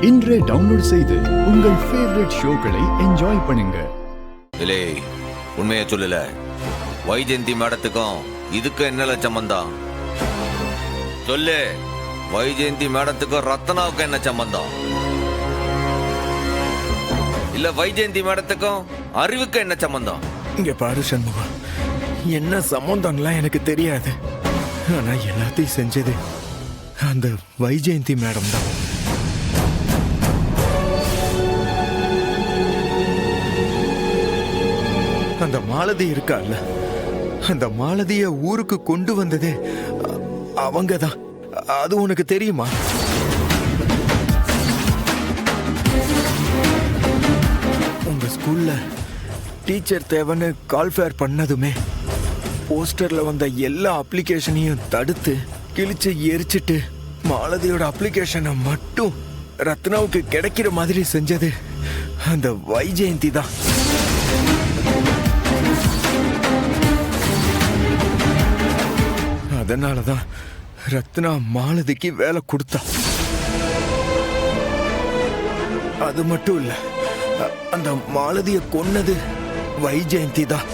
இன்றே டவுன்லோட் செய்து உங்கள் ஃபேவரட் ஷோக்களை என்ஜாய் பண்ணுங்க. இல்லே, உண்மையை சொல்லல. வைஜெயந்தி மேடத்துக்கும் இதுக்கும் என்ன சம்பந்தம்? சொல்லு. வைஜெயந்தி மேடத்துக்கும் ரத்னாவுக்கும் என்ன சம்பந்தம்? இல்ல வைஜெயந்தி மேடத்துக்கும் அறிவுக்கும் என்ன சம்பந்தம்? இங்க பாரு சண்முகம், என்ன சம்பந்தம்லாம் எனக்கு தெரியாது. ஆனா எல்லாத்தையும் செஞ்சது அந்த வைஜெயந்தி மேடம் தான். அந்த மாலதி இருக்கால, அந்த மாலதிய ஊருக்கு கொண்டு வந்ததே அவங்க தான். அது உனக்கு தெரியுமா? உங்க ஸ்கூல்ல டீச்சர் தேவைன்னு கால்ஃபேர் பண்ணதுமே போஸ்டர்ல வந்த எல்லா அப்ளிகேஷனையும் தடுத்து கிழிச்சு எரிச்சிட்டு மாலதியோட அப்ளிகேஷனை மட்டும் ரத்னாவுக்கு கிடைக்கிற மாதிரி செஞ்சது அந்த வைஜெயந்தி தான். அதனாலதான் ரத்னா மாலதிக்கு வேலை கொடுத்தா. அது மட்டும் இல்ல, அந்த மாலதிய கொன்னது வைஜெயந்தி தான்.